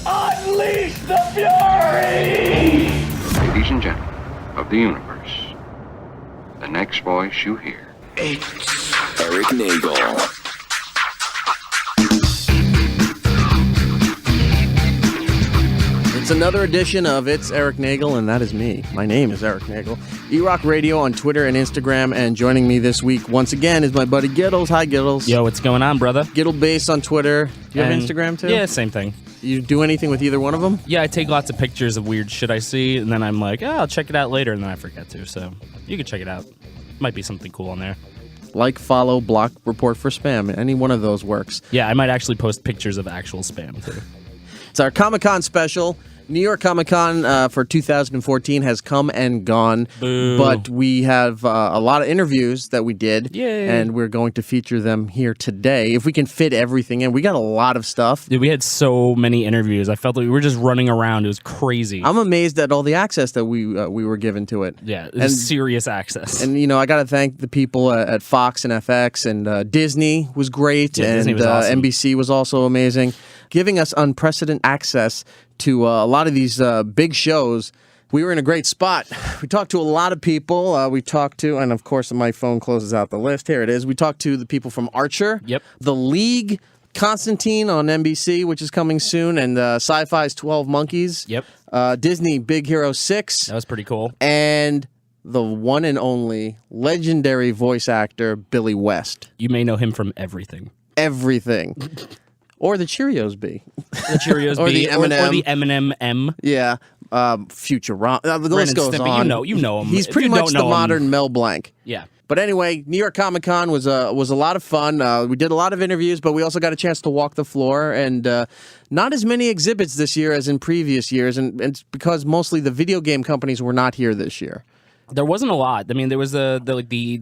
Unleash the fury! Ladies and gentlemen of the universe, the next voice you hear. It's Eric Nagel. It's another edition of It's Eric Nagel, and that is me. My name is Eric Nagel. E-Rock Radio on Twitter and Instagram, and joining me this week once again is my buddy Giddles. Hi, Giddles. Yo, what's going on, brother? Giddlebase on Twitter. Do you have Instagram, too? Yeah, same thing. You do anything with either one of them? Yeah, I take lots of pictures of weird shit I see, and then I'm like, oh, I'll check it out later, and then I forget to, so you can check it out. Might be something cool on there. Like, follow, block, report for spam. Any one of those works. Yeah, I might actually post pictures of actual spam, too. It's our Comic-Con special. New York Comic-Con for 2014 has come and gone, Boo. but we have a lot of interviews that we did, Yay. and we're going to feature them here today. If we can fit everything in, we got a lot of stuff. Dude, we had so many interviews. I felt like we were just running around. It was crazy. I'm amazed at all the access that we were given to it. Yeah, it was serious access. And, you know, I got to thank the people at Fox and FX, and Disney was great, Yeah, and Disney was awesome. NBC was also amazing, giving us unprecedented access to a lot of these big shows. We were in a great spot. We talked to a lot of people. We talked to, and of course my phone closes out the list. Here it is. We talked to the people from Archer. Yep. The League, Constantine on NBC, which is coming soon, and Sci-Fi's 12 Monkeys. Yep. Disney Big Hero 6. That was pretty cool. And the one and only legendary voice actor, Billy West. You may know him from everything. Everything. Or the Cheerios B. The Cheerios Or B, the M&M. or the M&M M. Yeah. Futurama. The list goes Stimpy, on. you know him. He's If pretty you much don't the know him- modern Mel Blanc. Yeah. But anyway, New York Comic Con was a lot of fun. We did a lot of interviews, but we also got a chance to walk the floor, and not as many exhibits this year as in previous years, and it's because mostly the video game companies were not here this year. There wasn't a lot. I mean, there was the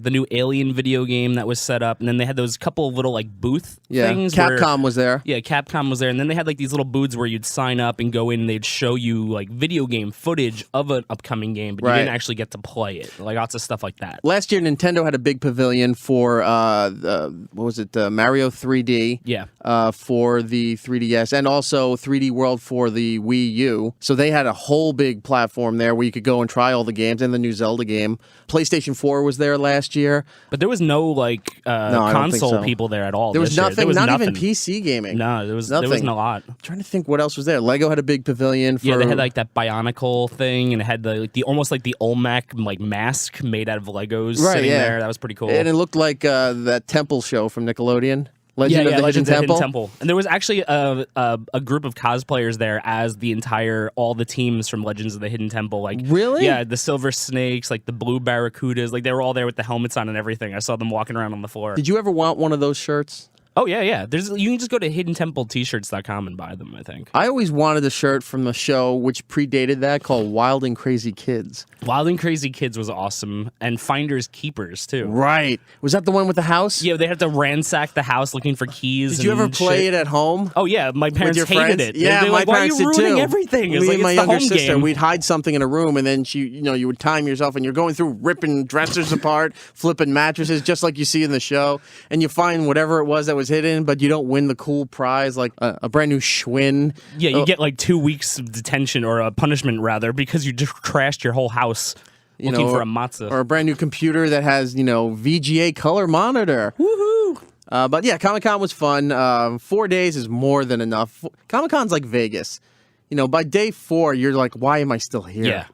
new Alien video game that was set up, and then they had those couple of little like booth things. Capcom was there. Yeah, Capcom was there, and then they had like these little booths where you'd sign up and go in, and they'd show you like video game footage of an upcoming game, but you didn't actually get to play it. Like lots of stuff like that. Last year, Nintendo had a big pavilion for what was it, Mario 3D? Yeah. For the 3DS, and also 3D World for the Wii U. So they had a whole big platform there where you could go and try all the games, and the new Zelda game. PlayStation 4 was there last year. But there was no like I don't think console so. people there at all. There was this year. nothing, There was not nothing. even PC gaming. No, there Nothing. wasn't a lot. I'm trying to think what else was there. Lego had a big pavilion for... Yeah, they had like that Bionicle thing, and it had the almost like the Olmec like mask made out of Legos sitting there. That was pretty cool. And it looked like that Temple show from Nickelodeon. Legend of the Legends Hidden of the Hidden Temple. And there was actually a group of cosplayers there as all the teams from Legends of the Hidden Temple. Like Really? Yeah, the Silver Snakes, like the Blue Barracudas, like they were all there with the helmets on and everything. I saw them walking around on the floor. Did you ever want one of those shirts? Oh yeah. You can just go to hiddentempletshirts.com and buy them, I think. I always wanted a shirt from the show which predated that called Wild and Crazy Kids. Wild and Crazy Kids was awesome, and Finders Keepers too. Right. Was that the one with the house? Yeah, they had to ransack the house looking for keys. Did you ever and play shit. it at home? Oh yeah, my parents With your hated friends? it. Yeah, They were my like, why are parents you did ruining too. everything? It's Me like, and my it's the younger home sister, game. we'd hide something in a room, and then you would time yourself, and you're going through ripping dressers apart, flipping mattresses, just like you see in the show, and you find whatever it was that was hidden, but you don't win the cool prize, like a brand new Schwinn. Yeah, you get like 2 weeks of detention or a punishment rather because you just trashed your whole house looking for a matzah. Or a brand new computer that has, VGA color monitor. Woohoo! But yeah, Comic-Con was fun. 4 days is more than enough. Comic-Con's like Vegas. By day 4, you're like, why am I still here? Yeah.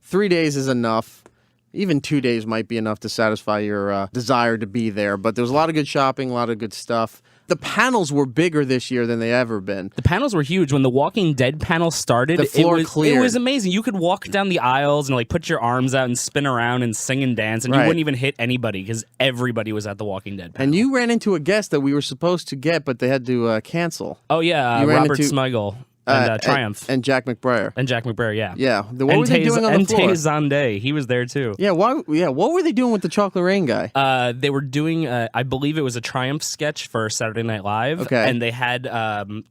3 days is enough. Even 2 days might be enough to satisfy your desire to be there. But there was a lot of good shopping, a lot of good stuff. The panels were bigger this year than they ever been. The panels were huge. When the Walking Dead panel started, The floor it cleared. was amazing. You could walk down the aisles and like put your arms out and spin around and sing and dance, and Right. you wouldn't even hit anybody because everybody was at the Walking Dead panel. And you ran into a guest that we were supposed to get, but they had to cancel. Oh yeah, You ran Robert into- Smigel and Triumph And Jack McBrayer. and Jack McBrayer. Yeah. Yeah. What were they doing on the and floor? Tay Zonday, he was there too. Yeah, what were they doing with the Chocolate Rain guy? They were doing, I believe it was a Triumph sketch for Saturday Night Live. Okay. And they had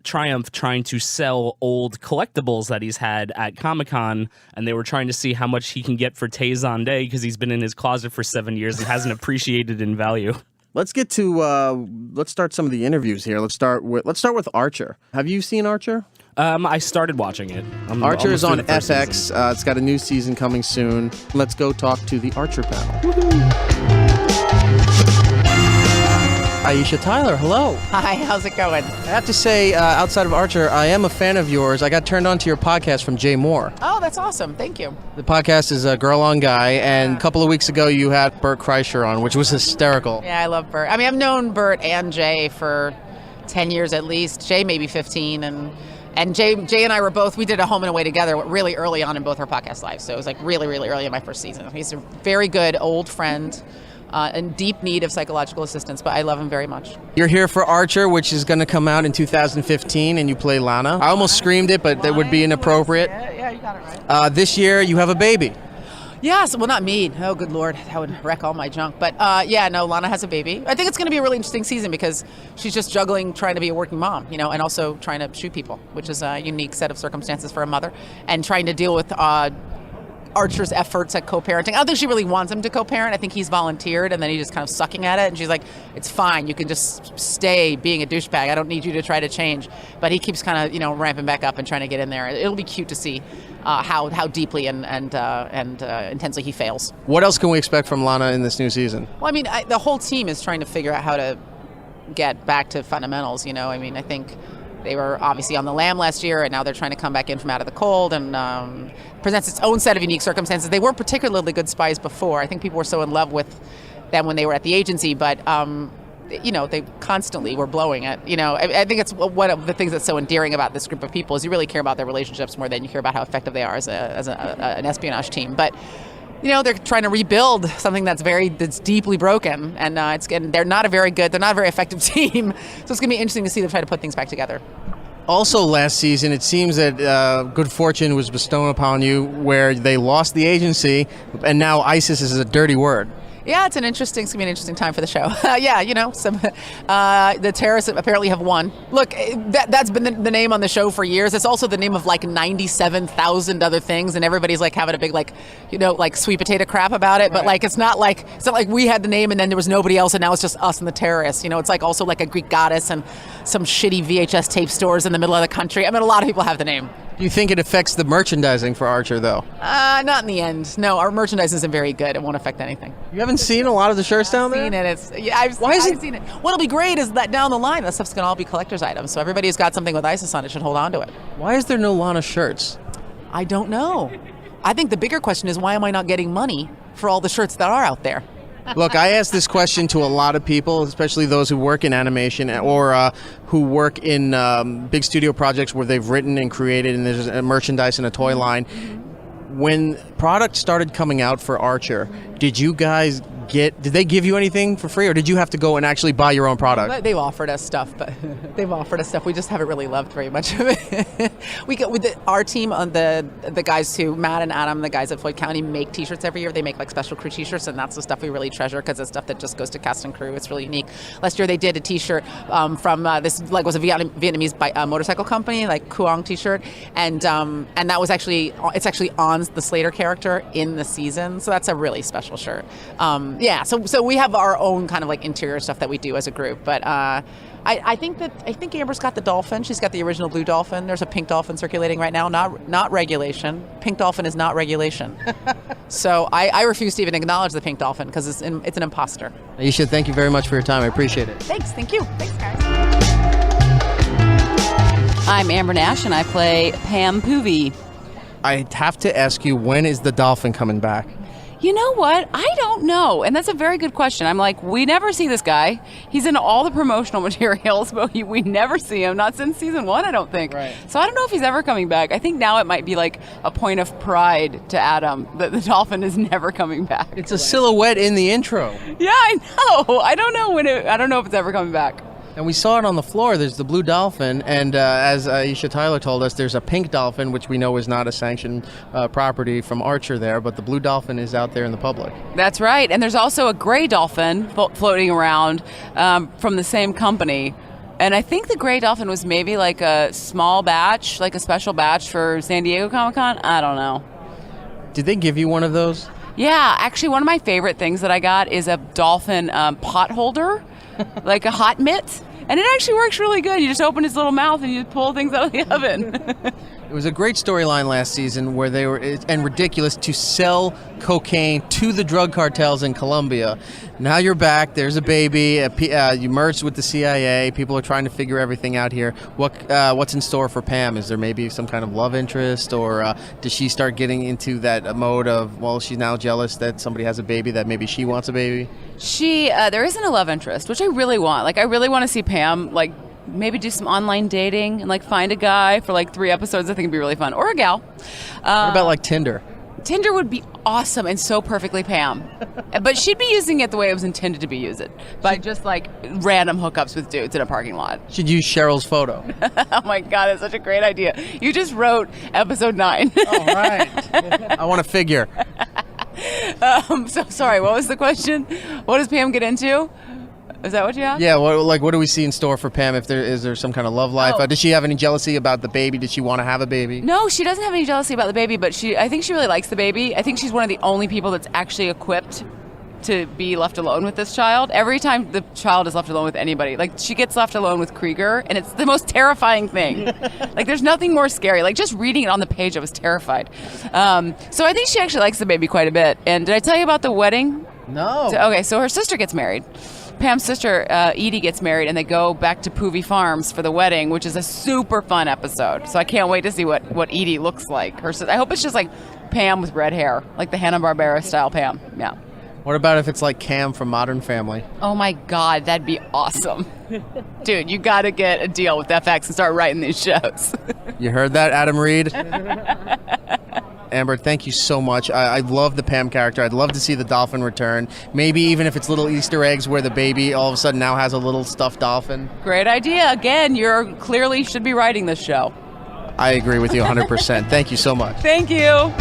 Triumph trying to sell old collectibles that he's had at Comic-Con, and they were trying to see how much he can get for Tay Zonday because he's been in his closet for 7 years and hasn't appreciated in value. Let's get to let's start some of the interviews here. Let's start with Archer. Have you seen Archer? I started watching it. I'm Archer is almost on through the first FX. season. It's got a new season coming soon. Let's go talk to the Archer panel. Aiesha Tyler, hello. Hi, how's it going? I have to say, outside of Archer, I am a fan of yours. I got turned on to your podcast from Jay Moore. Oh, that's awesome. Thank you. The podcast is Girl on Guy, and a couple of weeks ago you had Bert Kreischer on, which was hysterical. Yeah, I love Bert. I mean, I've known Bert and Jay for 10 years at least. Jay maybe 15, and Jay and I we did a home and away together really early on in both our podcast lives. So it was like really, really early in my first season. He's a very good old friend. In deep need of psychological assistance, but I love him very much. You're here for Archer, which is going to come out in 2015, and you play Lana. I almost screamed it, but that would be inappropriate. Yeah, you got it right. This year, you have a baby. Yes, well, not me. Oh, good Lord, that would wreck all my junk. But Lana has a baby. I think it's going to be a really interesting season because she's just juggling trying to be a working mom, and also trying to shoot people, which is a unique set of circumstances for a mother, and trying to deal with Archer's efforts at co-parenting. I don't think she really wants him to co-parent. I think he's volunteered, and then he's just kind of sucking at it. And she's like, "It's fine. You can just stay being a douchebag. I don't need you to try to change." But he keeps kind of, ramping back up and trying to get in there. It'll be cute to see how deeply and intensely he fails. What else can we expect from Lana in this new season? Well, I mean, the whole team is trying to figure out how to get back to fundamentals. I mean, I think they were obviously on the lam last year, and now they're trying to come back in from out of the cold, and presents its own set of unique circumstances. They weren't particularly good spies before. I think people were so in love with them when they were at the agency, but they constantly were blowing it. I think it's one of the things that's so endearing about this group of people is you really care about their relationships more than you care about how effective they are as an espionage team. But they're trying to rebuild something that's deeply broken, and they're not a very effective team. So it's going to be interesting to see them try to put things back together. Also last season, it seems that good fortune was bestowed upon you where they lost the agency, and now ISIS is a dirty word. Yeah, it's going to be an interesting time for the show. The terrorists apparently have won. Look, that's been the name on the show for years. It's also the name of like 97,000 other things, and everybody's like having a big sweet potato crap about it. But it's not like we had the name and then there was nobody else, and now it's just us and the terrorists. It's like also like a Greek goddess and some shitty VHS tape stores in the middle of the country. I mean, a lot of people have the name. Do you think it affects the merchandising for Archer, though? Not in the end. No, our merchandise isn't very good. It won't affect anything. You haven't seen a lot of the shirts down there? I've seen it. What'll be great is that down the line, that stuff's going to all be collector's items. So everybody who's got something with ISIS on it should hold on to it. Why is there no Lana shirts? I don't know. I think the bigger question is, why am I not getting money for all the shirts that are out there? Look, I ask this question to a lot of people, especially those who work in animation or who work in big studio projects where they've written and created and there's a merchandise and a toy line. When product started coming out for Archer, did they give you anything for free, or did you have to go and actually buy your own product? They've offered us stuff, We just haven't really loved very much of it. Our team, on the guys who, Matt and Adam, the guys at Floyd County, make T-shirts every year. They make special crew T-shirts, and that's the stuff we really treasure because it's stuff that just goes to cast and crew. It's really unique. Last year they did a T-shirt from this was a Vietnamese motorcycle company, like Kuong T-shirt, and that was actually on the Slater character in the season, so that's a really special shirt. So we have our own kind of interior stuff that we do as a group, but I think Amber's got the dolphin. She's got the original blue dolphin. There's a pink dolphin circulating right now. Not regulation. Pink dolphin is not regulation. So I refuse to even acknowledge the pink dolphin because it's an imposter. Aiesha, thank you very much for your time. I appreciate it. Thank you. Thanks, guys. I'm Amber Nash, and I play Pam Poovey. I have to ask you, when is the dolphin coming back? You know what? I don't know. And that's a very good question. I'm like, we never see this guy. He's in all the promotional materials, but we never see him. Not since season 1, I don't think. Right. So I don't know if he's ever coming back. I think now it might be like a point of pride to Adam that the dolphin is never coming back. It's a silhouette in the intro. Yeah, I know. I don't know I don't know if it's ever coming back. And we saw it on the floor. There's the blue dolphin, and as Aiesha Tyler told us, there's a pink dolphin, which we know is not a sanctioned property from Archer there, but the blue dolphin is out there in the public. That's right. And there's also a gray dolphin floating around from the same company. And I think the gray dolphin was maybe like a small batch, like a special batch for San Diego Comic-Con. I don't know. Did they give you one of those? Yeah, actually one of my favorite things that I got is a dolphin pot holder, like a hot mitt. And it actually works really good. You just open his little mouth and you just pull things out of the oven. It was a great storyline last season where they were, and ridiculous, to sell cocaine to the drug cartels in Colombia. Now you're back. There's a baby. You merged with the CIA. People are trying to figure everything out here. What's in store for Pam? Is there maybe some kind of love interest, or does she start getting into that mode of, well, she's now jealous that somebody has a baby, that maybe she wants a baby? There isn't a love interest, which I really want. Like, I really want to see Pam, like, maybe do some online dating and, like, find a guy for, like, 3 episodes. I think it'd be really fun. Or a gal. What about, like, Tinder? Tinder would be awesome and so perfectly Pam. But she'd be using it the way it was intended to be used. By just, like, random hookups with dudes in a parking lot. Should use Cheryl's photo. Oh, my God. That's such a great idea. You just wrote episode 9. All right. I want to figure. So sorry, what was the question? What does Pam get into? Is that what you asked? Yeah, what do we see in store for Pam? Is there some kind of love life? Oh. Does she have any jealousy about the baby? Does she want to have a baby? No, she doesn't have any jealousy about the baby, but I think she really likes the baby. I think she's one of the only people that's actually equipped to be left alone with this child. Every time the child is left alone with anybody, like, she gets left alone with Krieger, and it's the most terrifying thing. Like, there's nothing more scary. Like, just reading it on the page, I was terrified. So I think she actually likes the baby quite a bit. And did I tell you about the wedding? No. So her sister gets married. Pam's sister, Edie, gets married, and they go back to Poovy Farms for the wedding, which is a super fun episode. So I can't wait to see what Edie looks like. I hope it's just like Pam with red hair, like the Hanna-Barbera style Pam. Yeah. What about if it's like Cam from Modern Family? Oh my God, that'd be awesome. Dude, you got to get a deal with FX and start writing these shows. You heard that, Adam Reed? Amber, thank you so much. I love the Pam character. I'd love to see the dolphin return. Maybe even if it's little Easter eggs where the baby all of a sudden now has a little stuffed dolphin. Great idea. Again, you're clearly should be writing this show. I agree with you 100%. Thank you so much. Thank you.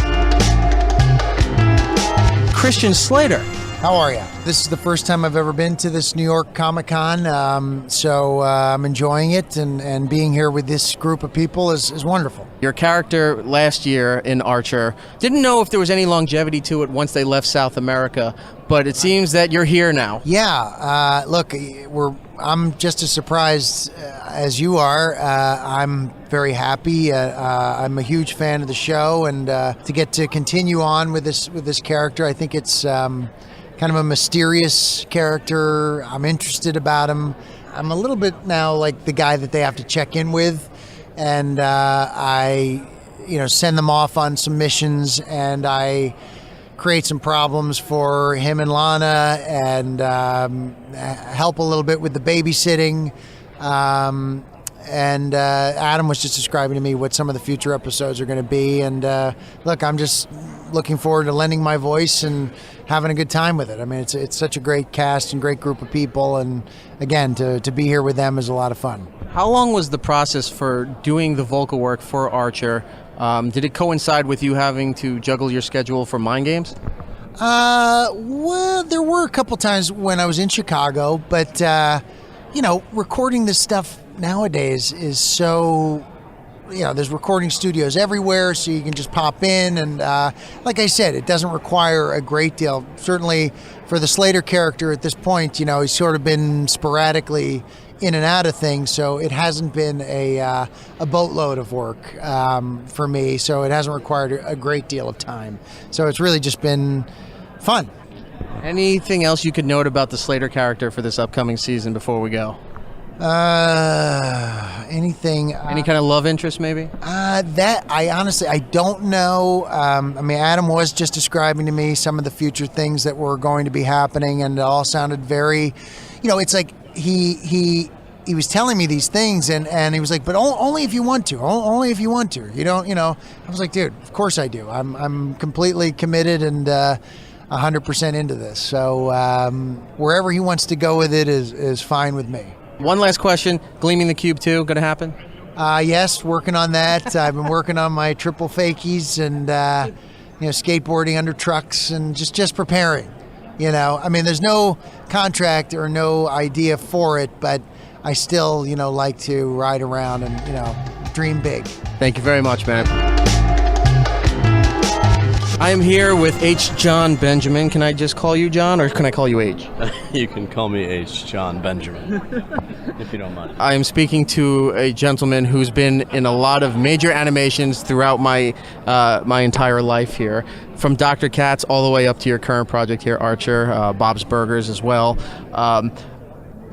Christian Slater. How are you? This is the first time I've ever been to this New York Comic-Con, so I'm enjoying it, and being here with this group of people is wonderful. Your character last year in Archer, didn't know if there was any longevity to it once they left South America, but it seems that you're here now. Yeah, look, I'm just as surprised as you are. I'm very happy. I'm a huge fan of the show, and to get to continue on with this character, I think it's kind of a mysterious character. I'm interested about him. I'm a little bit now like the guy that they have to check in with, and I send them off on some missions, and I create some problems for him and Lana, and help a little bit with the babysitting. And Adam was just describing to me what some of the future episodes are going to be. And look, I'm just looking forward to lending my voice and having a good time with it. I mean, it's such a great cast and great group of people. And again, to be here with them is a lot of fun. How long was the process for doing the vocal work for Archer? Did it coincide with you having to juggle your schedule for Mind Games? Well, there were a couple times when I was in Chicago, but recording this stuff nowadays is so, there's recording studios everywhere, so you can just pop in, and like I said, it doesn't require a great deal. Certainly for the Slater character at this point, he's sort of been sporadically in and out of things, so it hasn't been a boatload of work for me, so it hasn't required a great deal of time. So it's really just been fun. Anything else you could note about the Slater character for this upcoming season before we go? Anything? Any kind of love interest, maybe? That I honestly don't know. I mean, Adam was just describing to me some of the future things that were going to be happening, and it all sounded very, it's like he was telling me these things, and he was like, but only if you want to, only if you want to. I was like, dude, of course I do. I'm completely committed and 100% into this. So wherever he wants to go with it is fine with me. One last question. Gleaming the Cube 2, going to happen? Yes, working on that. I've been working on my triple fakies and, skateboarding under trucks and just preparing. I mean, there's no contract or no idea for it, but I still, like to ride around and, dream big. Thank you very much, man. I am here with H. John Benjamin. Can I just call you John, or can I call you H? You can call me H. John Benjamin, if you don't mind. I am speaking to a gentleman who's been in a lot of major animations throughout my entire life here, from Dr. Katz all the way up to your current project here, Archer, Bob's Burgers as well.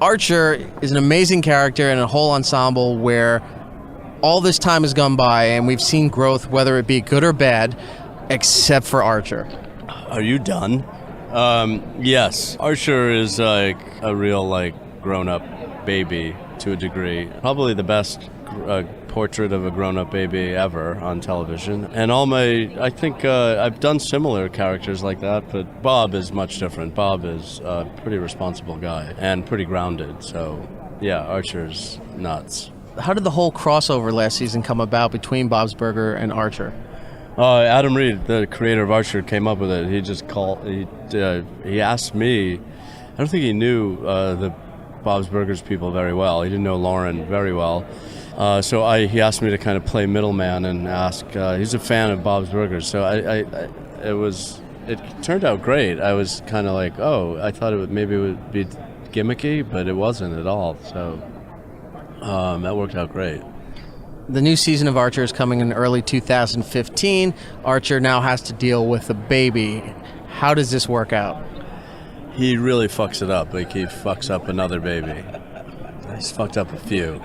Archer is an amazing character and a whole ensemble where all this time has gone by and we've seen growth, whether it be good or bad, except for Archer. Are you done? Yes. Archer is like a real grown-up baby to a degree. Probably the best portrait of a grown-up baby ever on television. And I think I've done similar characters like that, but Bob is much different. Bob is a pretty responsible guy and pretty grounded. So yeah, Archer's nuts. How did the whole crossover last season come about between Bob's Burger and Archer? Adam Reed, the creator of Archer, came up with it. He just he asked me. I don't think he knew the Bob's Burgers people very well. He didn't know Lauren very well. So he asked me to kind of play middleman and ask. He's a fan of Bob's Burgers, so it turned out great. I was kind of like, oh, I thought maybe it would be gimmicky, but it wasn't at all. So that worked out great. The new season of Archer is coming in early 2015. Archer now has to deal with a baby. How does this work out? He really fucks it up. Like, he fucks up another baby. He's fucked up a few.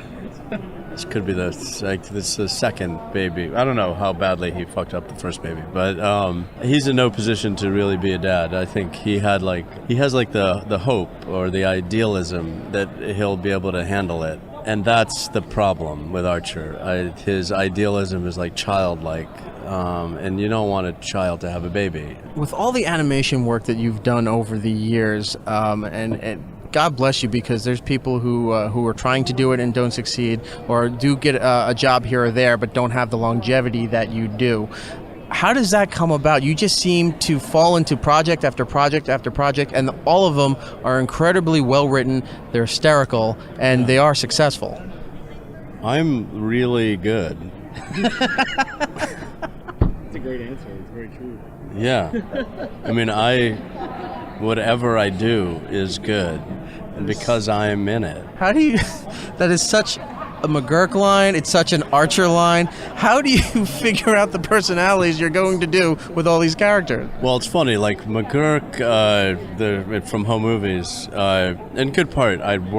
This could be this is the second baby. I don't know how badly he fucked up the first baby, but he's in no position to really be a dad. I think he has the hope or the idealism that he'll be able to handle it. And that's the problem with Archer. His idealism is childlike, and you don't want a child to have a baby. With all the animation work that you've done over the years, and God bless you, because there's people who are trying to do it and don't succeed, or do get a job here or there but don't have the longevity that you do. How does that come about? You just seem to fall into project after project after project, and all of them are incredibly well written, they're hysterical, and they are successful. I'm really good. It's a great answer. It's very true. Yeah. I mean, whatever I do is good, because I'm in it. How do you... That is such a McGurk line. It's such an Archer line. How do you figure out the personalities you're going to do with all these characters? Well, it's funny. Like McGurk, from Home Movies, in good part, I've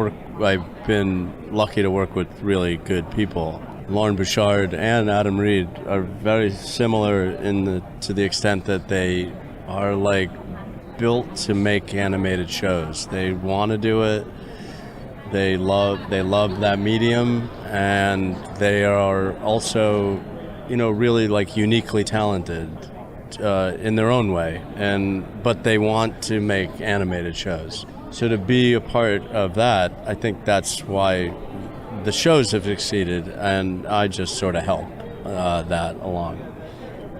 been lucky to work with really good people. Lauren Bouchard and Adam Reed are very similar to the extent that they are built to make animated shows. They want to do it. They love that medium, and they are also, really uniquely talented in their own way. But they want to make animated shows. So to be a part of that, I think that's why the shows have succeeded, and I just sort of help that along.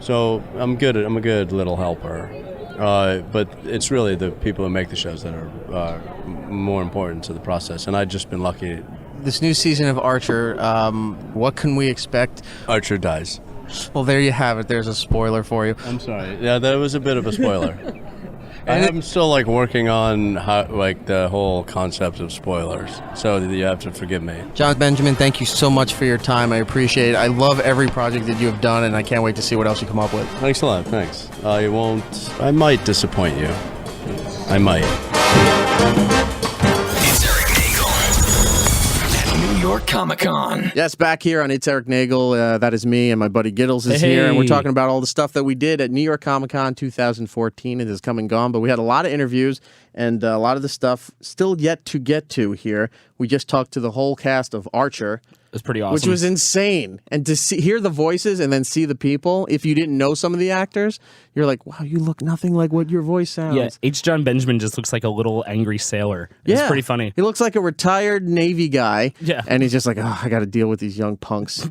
So I'm a good little helper. But it's really the people who make the shows that are more important to the process, and I've just been lucky. This new season of Archer, what can we expect? Archer dies. Well, there you have it. There's a spoiler for you. I'm sorry. Yeah, that was a bit of a spoiler. I'm still working on the whole concept of spoilers, so you have to forgive me. John Benjamin, thank you so much for your time. I appreciate it. I love every project that you have done, and I can't wait to see what else you come up with. Thanks a lot. Thanks. I might disappoint you. I might. It's Eric Nagel at New York Comic-Con. Yes, back here on It's Eric Nagel. That is me, and my buddy Giddles is here, and we're talking about all the stuff that we did at New York Comic-Con 2014. It has come and gone, but we had a lot of interviews, and a lot of the stuff still yet to get to here. We just talked to the whole cast of Archer. It was pretty awesome. Which was insane. And to hear the voices and then see the people, if you didn't know some of the actors, you're like, wow, you look nothing like what your voice sounds. Yeah, H. John Benjamin just looks like a little angry sailor. It's pretty funny. He looks like a retired Navy guy. Yeah. And he's just like, oh, I got to deal with these young punks.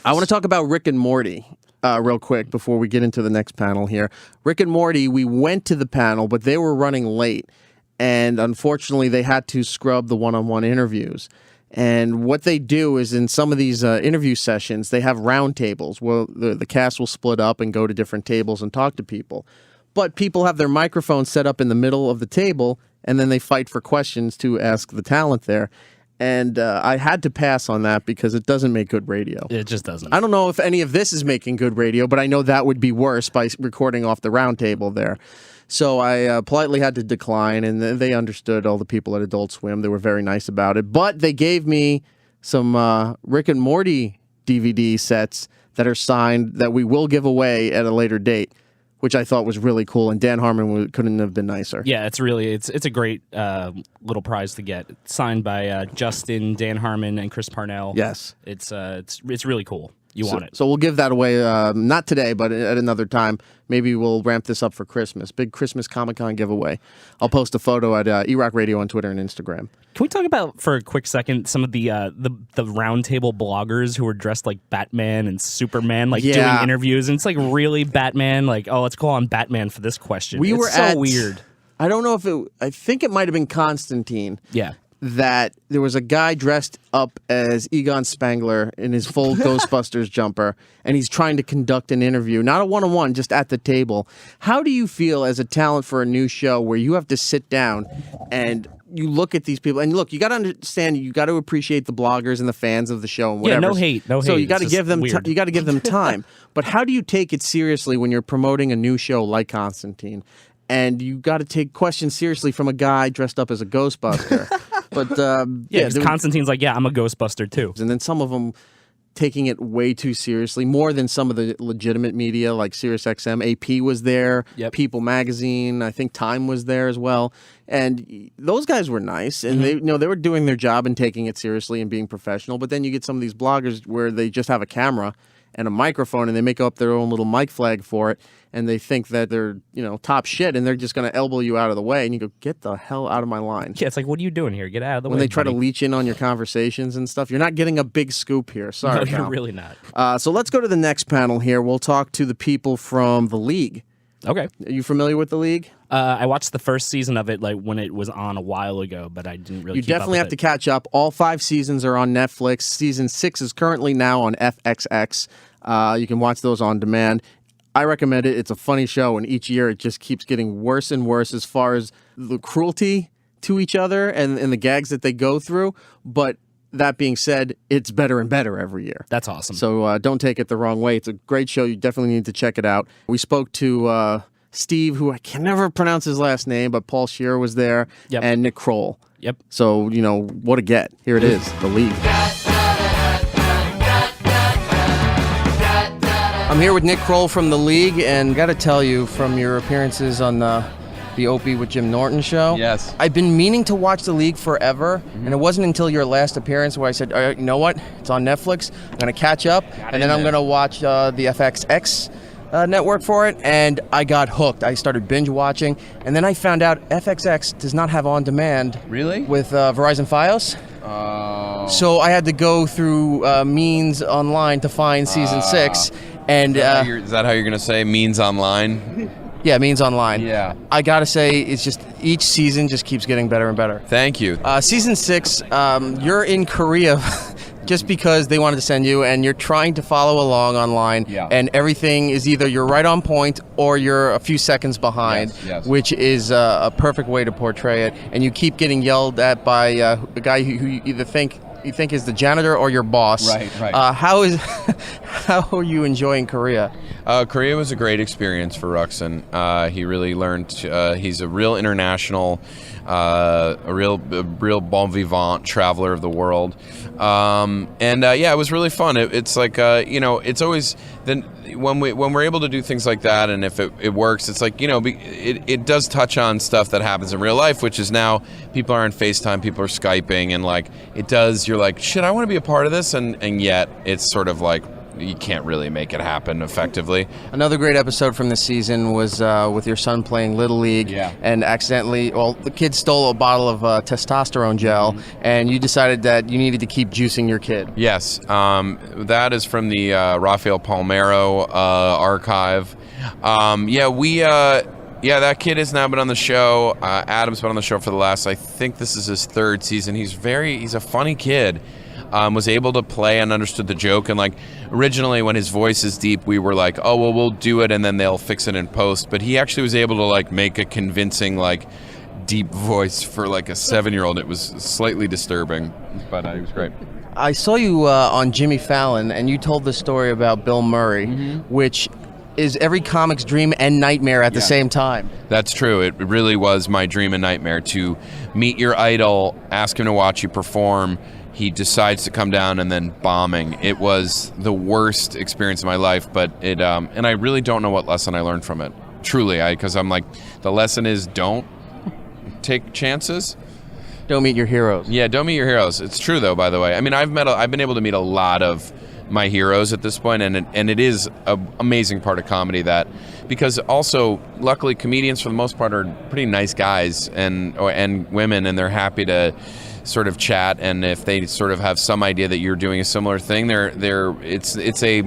I want to talk about Rick and Morty real quick before we get into the next panel here. Rick and Morty, we went to the panel, but they were running late. And unfortunately, they had to scrub the one-on-one interviews. And what they do is in some of these interview sessions, they have round tables where the cast will split up and go to different tables and talk to people. But people have their microphones set up in the middle of the table, and then they fight for questions to ask the talent there. And I had to pass on that because it doesn't make good radio. It just doesn't. I don't know if any of this is making good radio, but I know that would be worse by recording off the round table there. So I politely had to decline, and they understood, all the people at Adult Swim. They were very nice about it. But they gave me some Rick and Morty DVD sets that are signed that we will give away at a later date, which I thought was really cool, and Dan Harmon couldn't have been nicer. Yeah, it's a great little prize to get. It's signed by Justin, Dan Harmon, and Chris Parnell. Yes. It's really cool. You want it. So we'll give that away, not today, but at another time. Maybe we'll ramp this up for Christmas. Big Christmas Comic-Con giveaway. I'll post a photo at eRock Radio on Twitter and Instagram. Can we talk about, for a quick second, some of the roundtable bloggers who were dressed like Batman and Superman, doing interviews? And it's like, really, Batman? Like, oh, let's call on Batman for this question. It's so weird. I don't know if I think it might have been Constantine. Yeah. That there was a guy dressed up as Egon Spangler in his full Ghostbusters jumper, and he's trying to conduct an interview, not a one-on-one, just at the table. How do you feel as a talent for a new show where you have to sit down and you look at these people? And look, you got to understand, you got to appreciate the bloggers and the fans of the show and whatever. Yeah, no hate. So you got to give them you got to give them time. But how do you take it seriously when you're promoting a new show like Constantine? And you got to take questions seriously from a guy dressed up as a Ghostbuster. But Constantine's like, I'm a Ghostbuster too. And then some of them taking it way too seriously, more than some of the legitimate media like SiriusXM. AP was there, People Magazine, I think Time was there as well. And those guys were nice, and they were doing their job and taking it seriously and being professional. But then you get some of these bloggers where they just have a camera and a microphone, and they make up their own little mic flag for it, and they think that they're, top shit, and they're just going to elbow you out of the way, and you go, get the hell out of my line. Yeah, it's like, what are you doing here? Get out of the way, when they try buddy. to leech in on your conversations and stuff, you're not getting a big scoop here. Sorry, No, pal. you're really not. So let's go to the next panel here. We'll talk to the people from The League. Okay. Are you familiar with The League? I watched the first season of it when it was on a while ago, but I didn't really You definitely have to catch up. All 5 seasons are on Netflix. Season 6 is currently now on FXX. You can watch those on demand. I recommend it. It's a funny show, and each year it just keeps getting worse and worse as far as the cruelty to each other and the gags that they go through. But that being said, it's better and better every year. That's awesome. So don't take it the wrong way. It's a great show. You definitely need to check it out. We spoke to Steve, who I can never pronounce his last name, but Paul Scheer was there, and Nick Kroll. Yep. So, what a get. Here it is, The League. I'm here with Nick Kroll from The League, and got to tell you, from your appearances on the Opie with Jim Norton show, yes, I've been meaning to watch The League forever, and it wasn't until your last appearance where I said, all right, you know what? It's on Netflix. I'm going to catch up, and then I'm going to watch the FXX network for it, and I got hooked. I started binge watching, and then I found out FXX does not have on demand. Really? With Verizon Fios. Oh. So I had to go through Means Online to find season 6. And is that how you're going to say Means Online? Yeah, Means Online. Yeah. I got to say, it's just each season just keeps getting better and better. Thank you. Season 6, you're in Korea just because they wanted to send you, and you're trying to follow along online, and everything is either you're right on point or you're a few seconds behind, which is a perfect way to portray it. And you keep getting yelled at by a guy who you either think is the janitor or your boss. Right. How are you enjoying Korea? Korea was a great experience for Ruxin. He really learned. He's a real international, a real bon vivant traveler of the world. It was really fun. It's like it's always then when we're able to do things like that, and if it works, it's like it does touch on stuff that happens in real life, which is now people are on FaceTime, people are Skyping, and like it does. You're like, shit, I want to be a part of this, and yet it's sort of like you can't really make it happen effectively. Another great episode from this season was with your son playing Little League, and accidentally, the kid stole a bottle of testosterone gel, and you decided that you needed to keep juicing your kid. Yes, that is from the Rafael Palmeiro archive. Yeah, that kid has now been on the show. Adam's been on the show for the last, I think this is his 3rd season. He's a funny kid. Was able to play and understood the joke. And like originally when his voice is deep, we were like, oh, well, we'll do it and then they'll fix it in post. But he actually was able to like make a convincing, like deep voice for like a 7-year-old. It was slightly disturbing, but he was great. I saw you on Jimmy Fallon, and you told the story about Bill Murray, which is every comic's dream and nightmare at the same time. That's true. It really was my dream and nightmare to meet your idol, ask him to watch you perform. He decides to come down and then bombing. It was the worst experience of my life, but it and I really don't know what lesson I learned from it. Truly, because I'm like, the lesson is don't take chances. Don't meet your heroes. Yeah, don't meet your heroes. It's true though, by the way. I mean, I've been able to meet a lot of my heroes at this point, and it is an amazing part of comedy that, because also luckily comedians for the most part are pretty nice guys and women, and they're happy to sort of chat, and if they sort of have some idea that you're doing a similar thing, it's a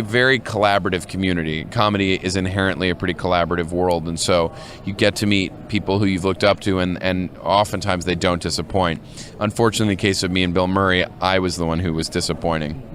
very collaborative community. Comedy is inherently a pretty collaborative world, and so you get to meet people who you've looked up to, and oftentimes they don't disappoint. Unfortunately, in the case of me and Bill Murray, I was the one who was disappointing.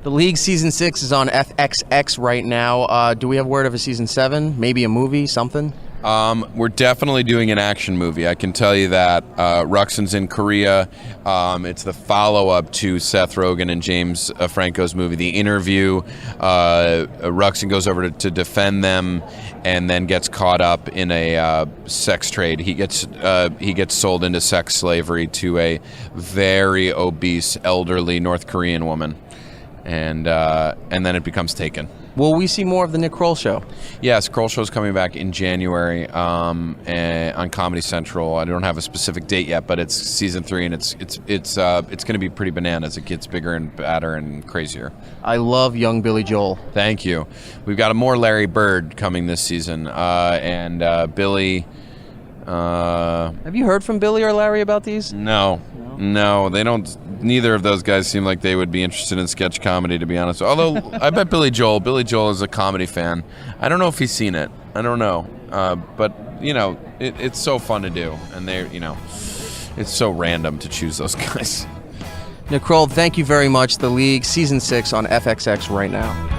The League Season 6 is on FXX right now. Do we have word of a Season 7? Maybe a movie, something? We're definitely doing an action movie. I can tell you that. Ruxin's in Korea. It's the follow-up to Seth Rogen and James Franco's movie, The Interview. Ruxin goes over to defend them and then gets caught up in a sex trade. He gets sold into sex slavery to a very obese, elderly North Korean woman. And then it becomes Taken. Will we see more of the Nick Kroll show? Yes, Kroll show's coming back in January on Comedy Central. I don't have a specific date yet, but it's season 3, and it's going to be pretty bananas. It gets bigger and badder and crazier. I love young Billy Joel. Thank you. We've got a more Larry Bird coming this season, and Billy. Have you heard from Billy or Larry about these? No, they don't. Neither of those guys seem like they would be interested in sketch comedy, to be honest. Although I bet Billy Joel is a comedy fan. I don't know if he's seen it. I don't know, but it's so fun to do, and it's so random to choose those guys. Nick Kroll, thank you very much. The League Season 6 on FXX right now.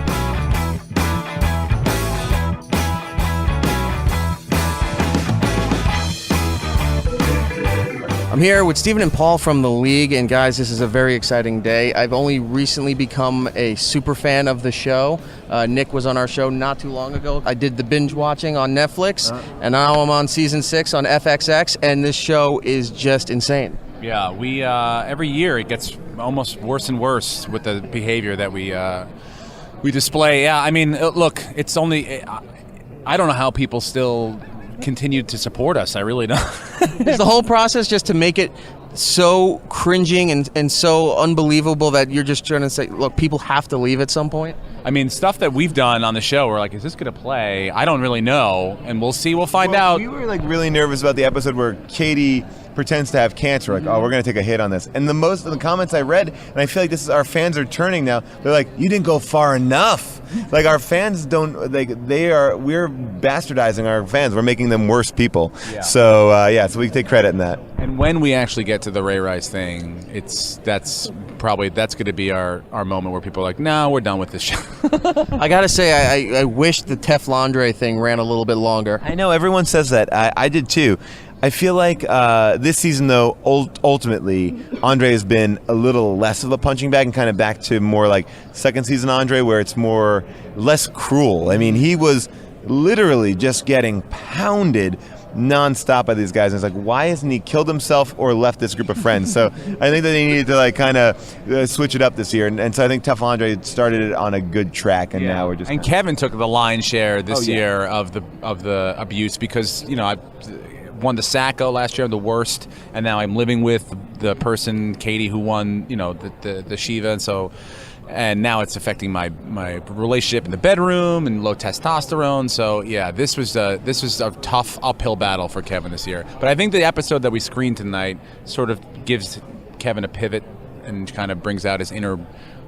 I'm here with Stephen and Paul from The League, and guys, this is a very exciting day. I've only recently become a super fan of the show. Nick was on our show not too long ago. I did the binge watching on Netflix, and now I'm on season 6 on FXX, and this show is just insane. Yeah, we every year it gets almost worse and worse with the behavior that we display. Yeah, I mean, look, it's only I don't know how people still continue to support us. I really don't. Is the whole process just to make it so cringing and so unbelievable that you're just trying to say, look, people have to leave at some point? I mean, stuff that we've done on the show, we're like, is this going to play? I don't really know, and we'll see. We'll find out. We were like really nervous about the episode where Katie pretends to have cancer. Like, oh, we're going to take a hit on this. And most of the comments I read, and I feel like this is our fans are turning now. They're like, you didn't go far enough. Like, our fans don't, like, we're bastardizing our fans. We're making them worse people. Yeah. So, so we take credit in that. And when we actually get to the Ray Rice thing, that's going to be our moment where people are like, no, we're done with this show. I got to say, I wish the Teflondre thing ran a little bit longer. I know, everyone says that. I did too. I feel like this season, though, ultimately, Andre has been a little less of a punching bag and kind of back to more like second season Andre, where it's less cruel. I mean, he was literally just getting pounded nonstop by these guys. And it's like, why hasn't he killed himself or left this group of friends? So I think that they needed to like kind of switch it up this year. And so I think Teflondre started it on a good track, and now we're just. And Kevin took the lion's share this year of the abuse because I won the Sacco last year, the worst, and now I'm living with the person, Katie, who won, the Shiva, and now it's affecting my relationship in the bedroom and low testosterone. So yeah, this was a tough uphill battle for Kevin this year. But I think the episode that we screened tonight sort of gives Kevin a pivot and kind of brings out his inner,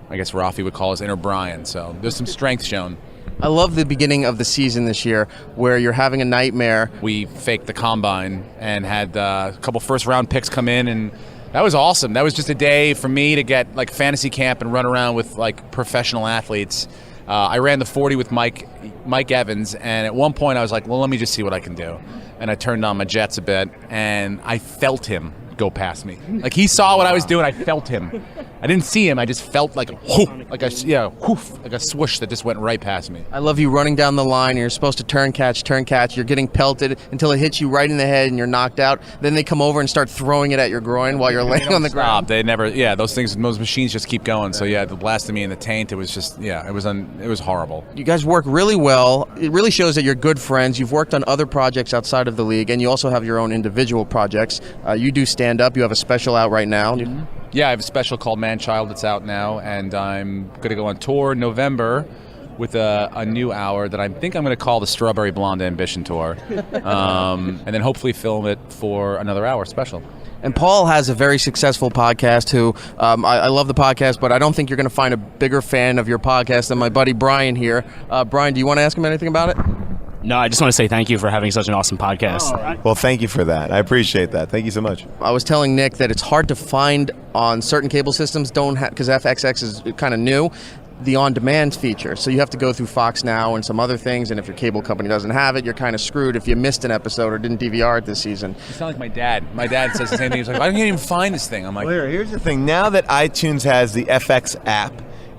I guess Rafi would call his inner Brian. So there's some strength shown. I love the beginning of the season this year where you're having a nightmare. We faked the combine and had a couple first-round picks come in, and that was awesome. That was just a day for me to get like fantasy camp and run around with like professional athletes. I ran the 40 with Mike Evans, and at one point I was like, well, let me just see what I can do. And I turned on my jets a bit, and I felt him go past me. Like he saw what I was doing, I felt him. I didn't see him, I just felt like like a swoosh that just went right past me. I love you running down the line. You're supposed to turn catch. You're getting pelted until it hits you right in the head and you're knocked out. Then they come over and start throwing it at your groin while you're laying on the ground. They never, those machines just keep going. So the blasted me in the taint. It was just, it was horrible. You guys work really well. It really shows that you're good friends. You've worked on other projects outside of the league, and you also have your own individual projects. You do stand up. You have a special out right now. Mm-hmm. Yeah, I have a special called Man-Child that's out now, and I'm going to go on tour in November with a new hour that I think I'm going to call the Strawberry Blonde Ambition Tour, and then hopefully film it for another hour special. And Paul has a very successful podcast who, I love the podcast, but I don't think you're going to find a bigger fan of your podcast than my buddy Brian here. Brian, do you want to ask him anything about it? No, I just want to say thank you for having such an awesome podcast. Well, thank you for that. I appreciate that. Thank you so much. I was telling Nick that it's hard to find on certain cable systems, because FXX is kind of new, the on-demand feature. So you have to go through Fox Now and some other things, and if your cable company doesn't have it, you're kind of screwed if you missed an episode or didn't DVR it this season. You sound like my dad. My dad says the same thing. He's like, I can't even find this thing. I'm like, well, here's the thing. Now that iTunes has the FX app,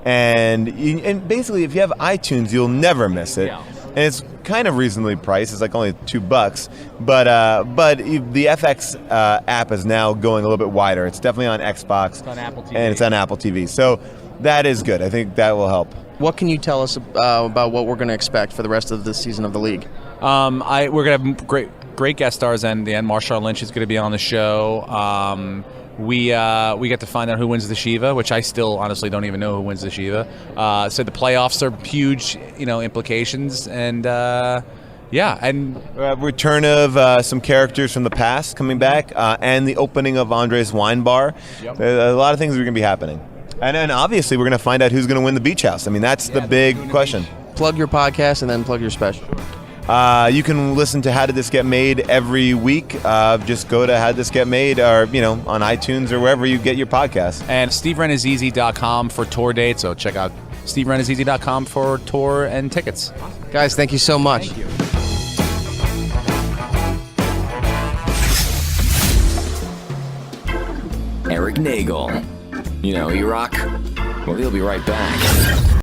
and basically if you have iTunes, you'll never miss it. Yeah. And it's kind of reasonably priced. It's like only $2, but the FX app is now going a little bit wider. It's definitely on Xbox. It's on Apple TV. And it's on Apple TV. So that is good. I think that will help. What can you tell us about what we're going to expect for the rest of this season of the league? We're going to have great guest stars, and the end Marshawn Lynch is going to be on the show. We get to find out who wins the Shiva, which I still honestly don't even know who wins the Shiva. So the playoffs are huge, implications, and return of some characters from the past coming back, and the opening of Andre's Wine Bar. Yep. A lot of things are going to be happening, and then obviously we're going to find out who's going to win the Beach House. I mean, that's the big question. Plug your podcast and then plug your special. You can listen to How Did This Get Made every week. Just go to How Did This Get Made, or on iTunes or wherever you get your podcasts. And SteveRannazzisi.com for tour dates. So check out SteveRannazzisi.com for tour and tickets. Guys, thank you so much. Thank you. Eric Nagel. You rock? Well, he'll be right back.